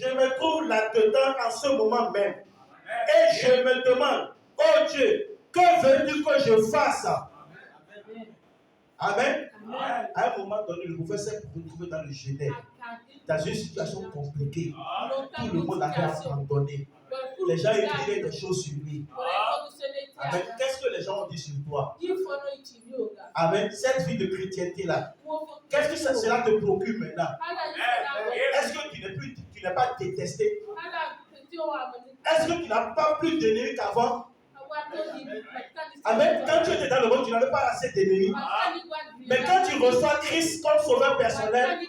Je me trouve là-dedans en ce moment même. Et je me demande, oh Dieu, que veux-tu que je fasse? Amen. À un moment donné, le professeur s'est retrouvé dans le Genève, dans une situation compliquée. Tout le monde avait abandonné. Les gens écrivaient des choses sur lui. Amen. Qu'est-ce que les gens ont dit sur toi? Amen. Cette vie de chrétienté-là, qu'est-ce que cela te procure maintenant? Est-ce que tu n'es pas détesté? Est-ce que tu n'as pas plus d'ennemis qu'avant? Amen. Quand tu étais dans le monde, tu n'avais pas assez d'ennemis. Mais quand tu reçois Christ comme sauveur personnel,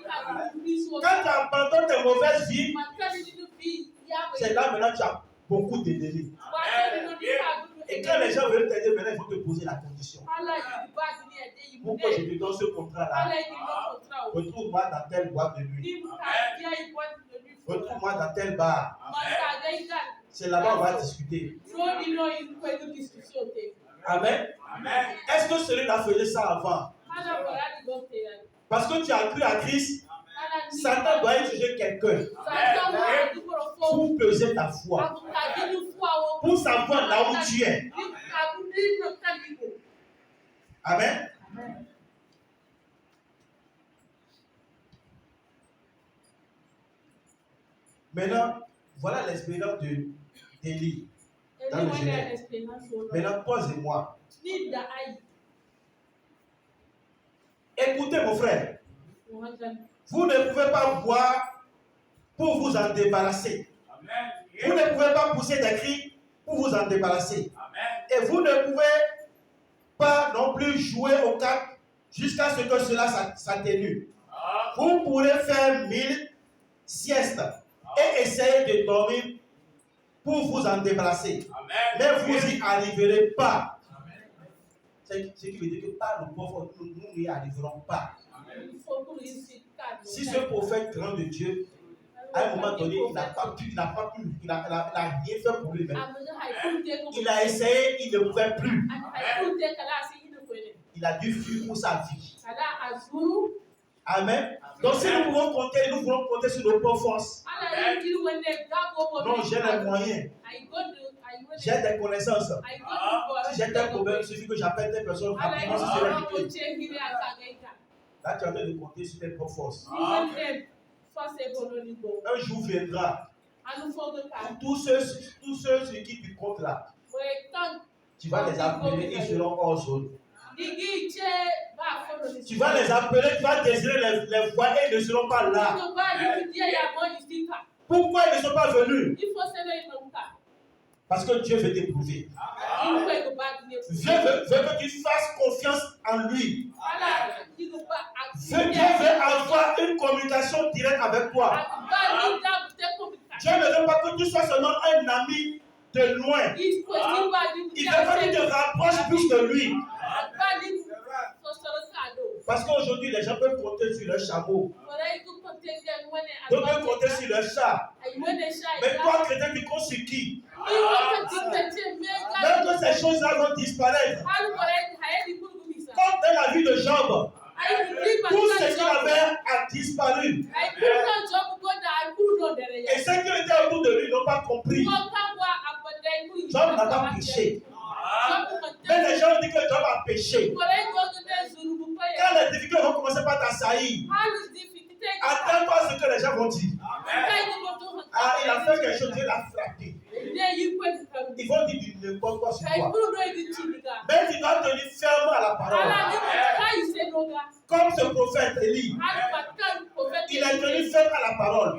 quand tu abandonnes tes mauvaises vies, c'est là maintenant que tu as beaucoup d'ennemis. Et quand les gens veulent t'aider, maintenant ils vont te poser la condition. Pourquoi je te donne ce contrat-là? Retrouve-moi dans telle boîte de nuit. Retrouve-moi dans tel bar. C'est là-bas qu'on va discuter. Amen. Est-ce que celui-là faisait ça avant? Parce que tu as cru à Christ, Satan doit utiliser quelqu'un pour peser ta foi, pour savoir là où tu es. Amen. Maintenant, voilà l'expérience d'Élie dans le Genève. Maintenant, posez-moi. Écoutez, mon frère. Vous ne pouvez pas boire pour vous en débarrasser. Vous ne pouvez pas pousser des cris pour vous en débarrasser. Et vous ne pouvez pas non plus jouer aux cartes jusqu'à ce que cela s'atténue. Vous pourrez faire 1000 siestes et essayer de dormir pour vous en débarrasser. Mais vous n'y arriverez pas. C'est ce qui veut dire que par le pauvre, nous n'y arriverons pas. Si ce prophète grand de Dieu, à un moment donné, il n'a rien fait pour lui-même. Il a essayé, il ne pouvait plus. Il a dû fuir pour sa vie. Amen. Donc si nous voulons compter sur nos propres forces. Non, j'ai les moyens. J'ai des connaissances. Si j'ai un problème, il suffit que j'appelle des personnes rapidement si c'est réglé. Là, tu es en train de compter sur tes propres forces. Un jour viendra. Tous ceux sur qui tu comptes là, tu vas les appeler et ils seront hors zone. Tu vas les appeler, tu vas désirer les voir et ils ne seront pas là. Pourquoi ils ne sont pas venus? Parce que Dieu veut t'éprouver. Dieu veut que tu fasses confiance en lui. Dieu veut avoir une communication directe avec toi. Dieu ne veut pas que tu sois seulement un ami de loin. Il veut que tu te rapproches plus de lui. Parce qu'aujourd'hui, les gens peuvent compter sur leur chameau. D'autres peuvent compter sur leur chat. Mais toi, chrétien, tu comptes sur qui? Même que ces choses-là vont disparaître. Comme dans la vie de Job, tout ce qu'il avait a disparu. Et ceux qui étaient autour de lui n'ont pas compris. Job n'a pas péché. Mais les gens disent que Job a péché. Quand les difficultés vont commencer par t'assaillir, attends-toi à ce que les gens vont dire. Ah, il a fait quelque chose, Dieu l'a frappé. Ils vont dire du n'importe quoi sur toi. Mais tu dois tenir ferme à la parole. Comme ce prophète Élie, il a tenu ferme à la parole.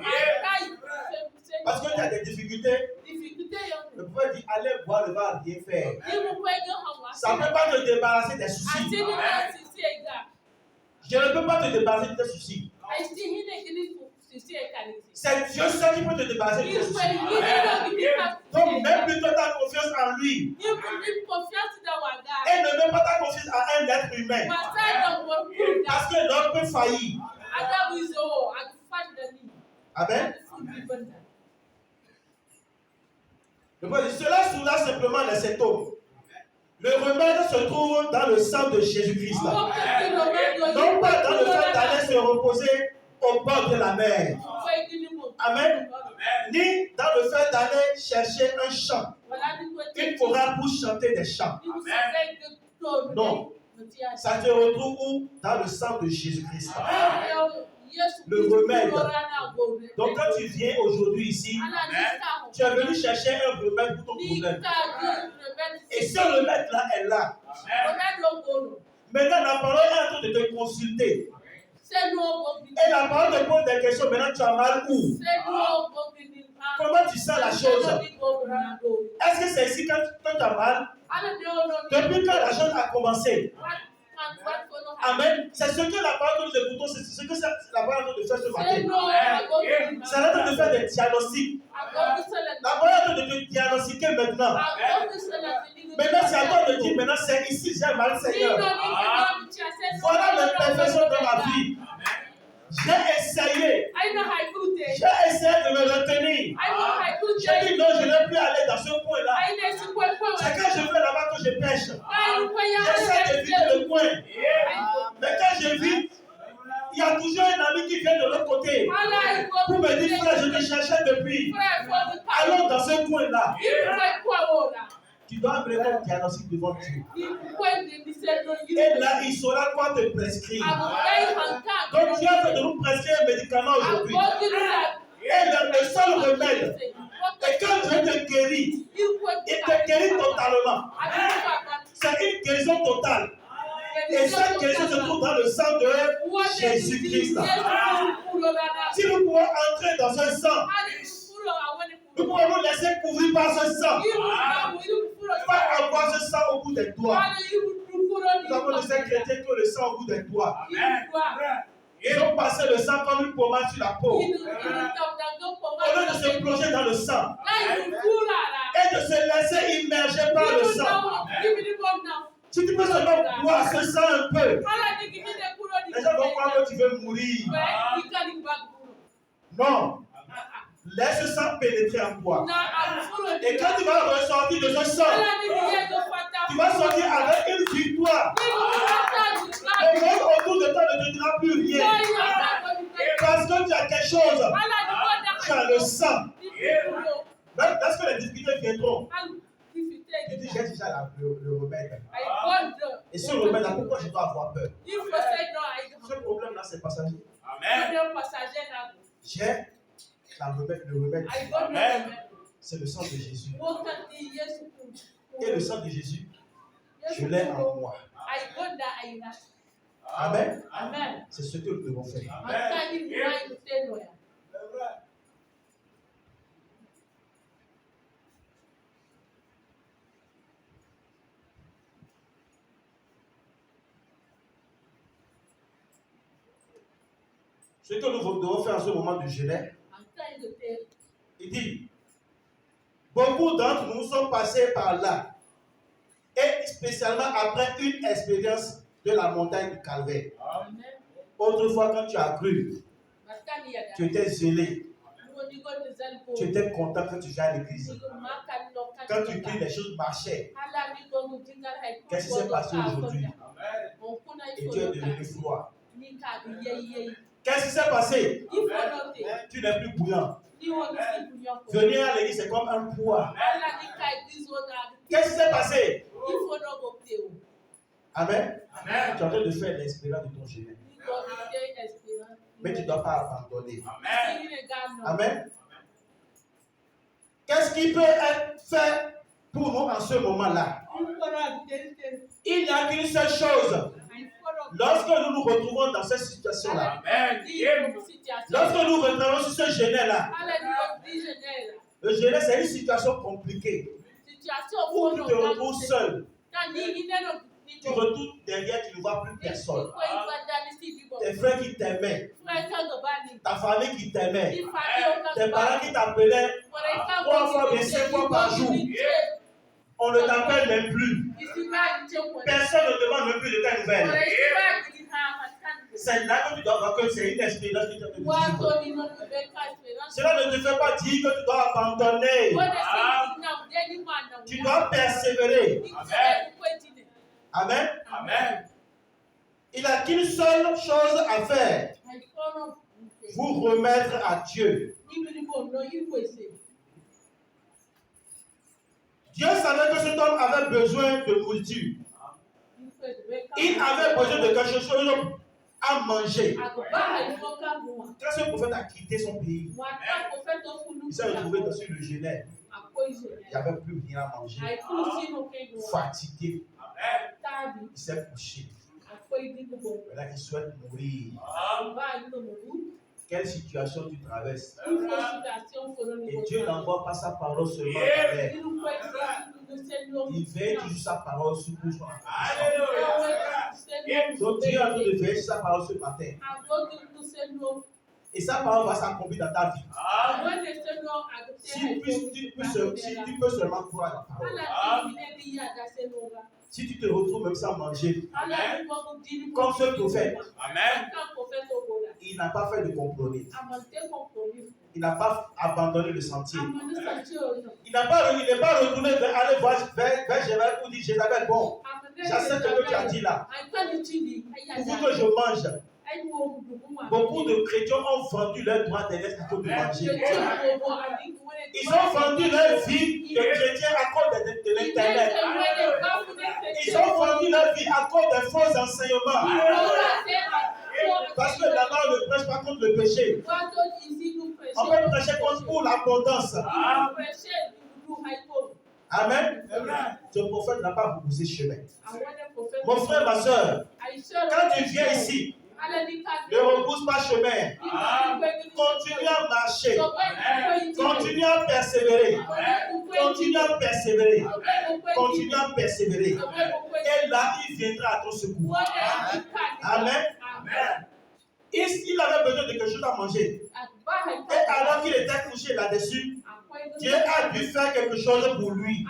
Parce que tu as des difficultés. Le prophète dit, allez boire le vin, rien faire. Ça ne peut pas te débarrasser des soucis. Je ne peux pas te débarrasser de tes soucis. C'est Dieu seul qui peut te débarrasser de tes soucis. Donc, mets plutôt ta confiance en lui. Et ne mets pas ta confiance en un être humain. Parce que l'homme peut faillir. Amen. Cela soulage simplement les symptômes. Le remède se trouve dans le sang de Jésus-Christ. Non pas dans le fait d'aller se reposer au bord de la mer. Amen. ni dans le fait d'aller chercher un chant, une chorale pour chanter des chants. Non. Ça te retrouve où? Dans le sang de Jésus-Christ. Le remède. Donc quand tu viens aujourd'hui ici, tu es venu chercher un remède pour ton problème. Et ce remède-là est là. Maintenant, la parole est en train de te consulter. Et la parole te pose des questions. Maintenant, tu as mal où? Comment tu sens la chose? Est-ce que c'est ici quand tu as mal? Depuis quand la chose a commencé? Amen. C'est ce que la parole que nous écoutons, c'est ce que la parole de faire ce matin. C'est en train de faire des diagnostics. La parole est en train de te diagnostiquer maintenant. Maintenant, c'est à toi de dire, maintenant c'est ici, j'ai mal, Seigneur. Voilà l'imperfection de ma vie. J'ai essayé. J'ai essayé de me retenir. J'ai dit non, je ne vais plus aller dans ce coin-là. C'est quand je vais là-bas que je pêche. J'essaie d'éviter le coin. Mais quand je vis, il y a toujours un ami qui vient de l'autre côté pour me dire, frère, je te cherchais depuis. Allons dans ce coin-là. Tu dois amener ton diagnostic devant Dieu. Et là, il saura quoi te prescrire. Donc, Dieu a fait de nous prescrire un médicament aujourd'hui. Et le seul remède, et quand Dieu te guérit, il te guérit totalement. C'est une guérison totale. Et cette guérison se trouve dans le sang de Jésus-Christ. Si nous pouvons entrer dans ce sang, nous pouvons nous laisser couvrir par ce sang. Pas avoir ce sang au bout des doigts. Nous avons des chrétiens qui ont le sang au bout des doigts. Ils ont passé le sang comme une pommade sur la peau. Au lieu de se plonger dans le sang et de se laisser immerger par le sang. Si tu peux seulement boire ce sang un peu, les gens vont croire que tu veux mourir. Non. Laisse ce sang pénétrer en toi. Et quand tu vas ressortir de ce sang, tu vas sortir avec une victoire. Le monde autour de toi ne te dira plus rien. Parce que tu as quelque chose. Tu as le sang. Même lorsque les difficultés viendront, tu dis j'ai déjà le remède. Et ce remède-là, pourquoi je dois avoir peur? Ce problème-là, c'est passager. J'ai le remède. C'est le sang de Jésus. Et le sang de Jésus, je l'ai en moi. Amen. C'est ce que nous devons faire. Ce que nous devons faire en ce moment de jeûne, il dit, beaucoup d'entre nous sont passés par là, et spécialement après une expérience de la montagne du Calvaire. Autrefois, quand tu as cru, tu étais zélé, tu étais content quand tu viens à l'église. Quand tu pries, les choses marchaient. Qu'est-ce qui s'est passé aujourd'hui? Et tu es devenu froid. Qu'est-ce qui s'est passé? Tu n'es plus bouillant. Venir à l'église, c'est comme un poids. Qu'est-ce qui s'est passé? Amen. Tu es en train de faire l'expérience de ton jeûne. Mais tu ne dois pas abandonner. Amen. Qu'est-ce qui peut être fait pour nous en ce moment-là? Il n'y a qu'une seule chose. Lorsque nous nous retrouvons dans cette situation-là, lorsque nous retrouvons sur ce jeûne-là, le jeûne, c'est une situation compliquée. Où tu te retrouves seul. Tu retournes derrière, tu ne vois plus personne. Tes frères qui t'aimaient, ta famille qui t'aimait, tes parents qui t'appelaient 3 fois, bien 5 fois par jour. On ne t'appelle même plus. Personne ne demande même plus de tes nouvelles. C'est là que tu dois voir que c'est une expérience qui te vivre. Cela ne te fait pas dire que tu dois abandonner. Tu dois persévérer. Amen. Amen. Il n'a qu'une seule chose à faire. Vous remettre à Dieu. Dieu savait que cet homme avait besoin de nourriture. Il avait besoin de quelque chose à manger. Quand ce prophète a quitté son pays, il s'est retrouvé sur le Genève. Il n'y avait plus rien à manger. Fatigué. Il s'est couché. Maintenant, il souhaite mourir. Quelle situation tu traverses? Et Dieu n'envoie pas sa parole seulement à travers. Il veille toujours sa parole sur tout son affliction. Donc Dieu est en train de veiller sur sa parole ce matin. Et sa parole va s'accomplir dans ta vie. Si tu peux seulement croire à la parole. Si tu te retrouves même sans manger, comme ce prophète, il n'a pas fait de compromis. Il n'a pas abandonné le sentier. Il n'est pas retourné aller voir vers Jézabel pour dire Jézabel, bon, j'accepte ce que tu as dit là. Pour que je mange. Beaucoup de chrétiens ont vendu leur droit d'être à cause de manger. Ils ont vendu leur vie de chrétiens à cause de l'internet. Ils ont vendu leur vie à cause des faux enseignements. Parce que là-bas, on ne prêche pas contre le péché. On peut prêcher contre pour l'abondance. Amen. Ce prophète n'a pas bousé chemin. Mon frère, ma soeur, quand tu viens ici, ne repousse pas chemin. Continue à marcher. Continue à persévérer. Continue à persévérer. Continue à persévérer. Et là, il viendra à ton secours. Amen. Il avait besoin de quelque chose à manger. Et alors qu'il était couché là-dessus, Dieu a dû faire quelque chose pour lui.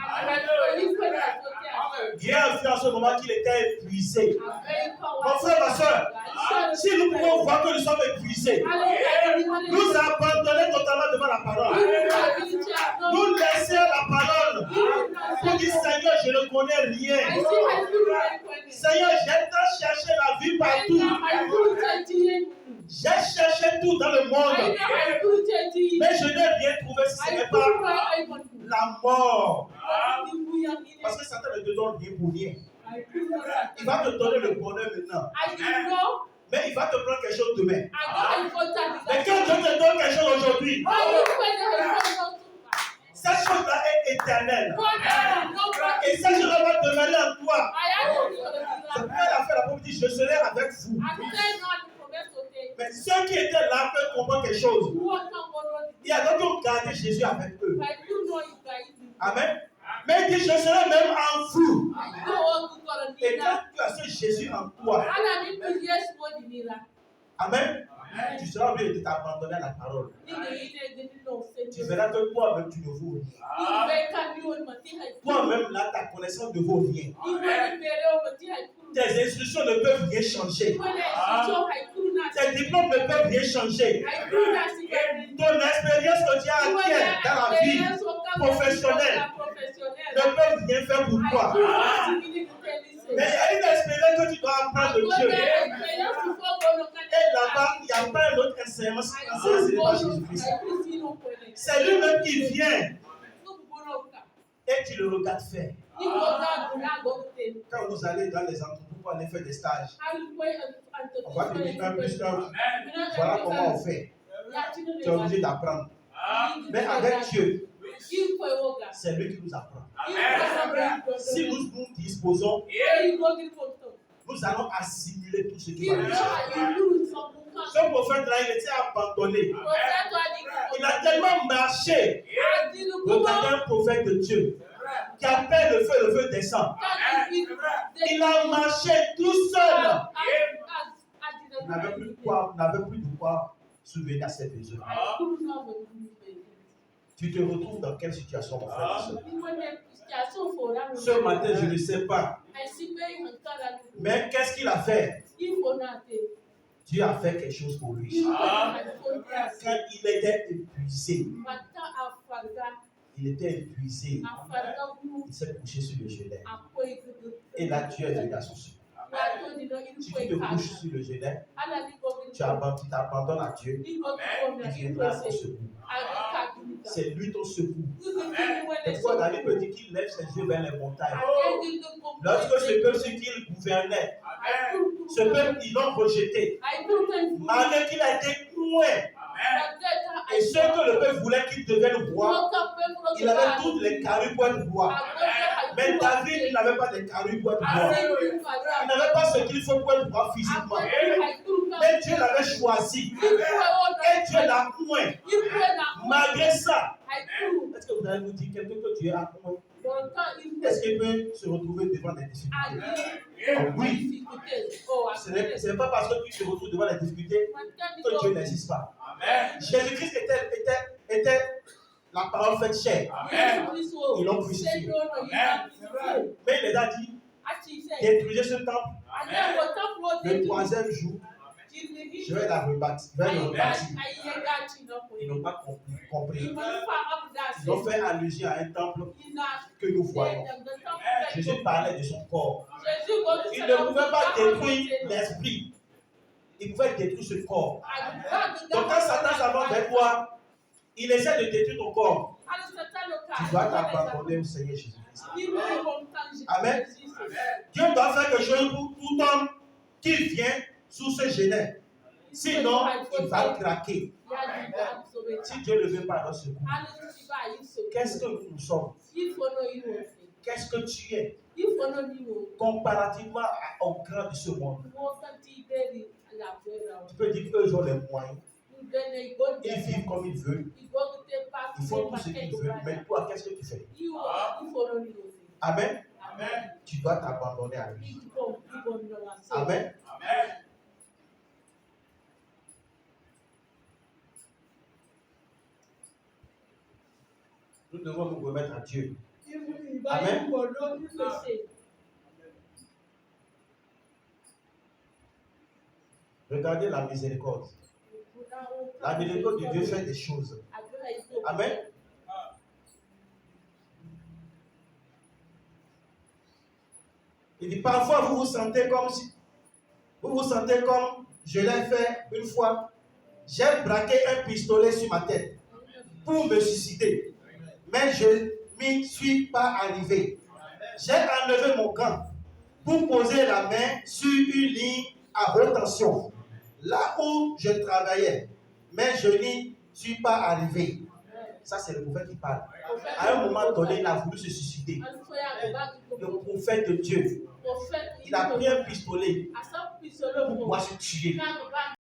Dieu a vu en ce moment qu'il était épuisé. Mon frère, ma soeur, si nous pouvons voir que nous sommes épuisés, nous abandonner totalement devant la parole. Nous laisser la parole pour dire Seigneur, je ne connais rien. Seigneur, j'ai tant cherché la vie partout. J'ai cherché tout dans le monde. Mais je n'ai rien trouvé si ce n'est pas la mort. Parce que Satan ne te donne rien pour rien. Il va te donner le bonheur maintenant. Mais il va te prendre quelque chose demain. Mais quand Dieu te donne quelque chose aujourd'hui, cette chose-là est éternelle. Et cette chose-là va demeurer en toi. C'est pourquoi il a fait la promesse, je serai avec vous. Mais ceux qui étaient là peuvent comprendre quelque chose. Il y a d'autres qui ont gardé Jésus avec eux. Amen. Mais il dit, je serai même en vous. Et quand tu as ce Jésus en toi, amen, tu seras obligé de t'abandonner à la parole. Tu verras que toi-même, tu ne vaux rien. Toi-même, là, ta connaissance ne vaut rien. Tes instructions ne peuvent rien changer. Tes diplômes ne peuvent rien changer. Ton expérience que tu as acquis dans la vie professionnelle ne peuvent rien faire pour toi. Mais il y a une expérience que tu dois apprendre de Dieu. Et là-bas, il n'y a pas un autre enseignement. Ce n'est pas Jésus-Christ. C'est lui-même qui vient. Et tu le regardes faire. Quand vous allez dans les entreprises pour aller faire des stages, on va te dire un plus un. Voilà comment on fait. Tu es obligé d'apprendre. Mais avec Dieu, c'est lui qui nous apprend. Si nous nous disposons, nous allons assimiler tout ce qui va nous dire. Ce prophète-là, il était abandonné. Il a tellement marché. Regardez un prophète de Dieu qui appelle le feu descend. Il a marché tout seul. Il n'avait plus de quoi souvenir à ses besoins. Tu te retrouves dans quelle situation, mon frère? Ce matin, je ne sais pas. Mais qu'est-ce qu'il a fait? Dieu a fait quelque chose pour lui. Quand il était épuisé, il s'est couché sur le Genève. Et là, Dieu est venu à son secours. Si tu te couches sur le Genève, tu t'abandonnes à Dieu, il viendra à ton secours. C'est lui ton secours. Et pourquoi David peut dire qu'il lève ses yeux vers les montagnes? Lorsque ce peuple sur qui il gouvernait, ce peuple, ils l'ont rejeté. Malgré qu'il a été cloué. Et ce que le peuple voulait qu'il devienne roi, il avait toutes les carrures pour être roi. Mais David, il n'avait pas de carrures pour être roi. Il n'avait pas ce qu'il faut pour être roi physiquement. Mais Dieu l'avait choisi. Et Dieu l'a oint. Malgré ça, est-ce que vous allez vous dire quelqu'un que Dieu a oint? Est-ce qu'il peut se retrouver devant des difficultés? Oui. Ce n'est pas parce que tu te retrouves devant les difficultés que Dieu n'existe pas. Jésus-Christ était la parole faite chair. Ils l'ont crucifié. Mais il les a dit, détruisez ce temple. Le troisième jour, je vais la rebâtir. Ils n'ont pas compris. Ils ont fait allusion à un temple que nous voyons. Jésus parlait de son corps. Il ne pouvait pas détruire l'esprit. Il pouvait détruire ce corps. Donc quand Satan s'avance vers toi, il essaie de détruire ton corps. Tu dois t'abandonner au Seigneur Jésus-Christ. Amen. Dieu doit faire quelque chose pour tout homme qui vient sous ce génie. Sinon, il va craquer. Si Dieu ne veut pas notre secours, qu'est-ce que nous sommes? Qu'est-ce que tu es? Comparativement au grand de ce monde. Tu peux dire qu'eux ont les moyens. Ils vivent comme ils veulent. Ils font tout ce qu'ils veulent. Mais toi, qu'est-ce que tu fais? Amen. Tu dois t'abandonner à lui. Amen. Nous devons nous remettre à Dieu. Amen. Regardez la miséricorde. La miséricorde de Dieu fait des choses. Amen. Il dit parfois vous vous sentez comme je l'ai fait une fois. J'ai braqué un pistolet sur ma tête pour me suicider. Mais je m'y suis pas arrivé. J'ai enlevé mon gant pour poser la main sur une ligne à haute tension, là où je travaillais. Mais je n'y suis pas arrivé. Ça, c'est le prophète qui parle. À un moment donné, il a voulu se suicider. Le prophète de Dieu, il a pris un pistolet pour pouvoir se tuer.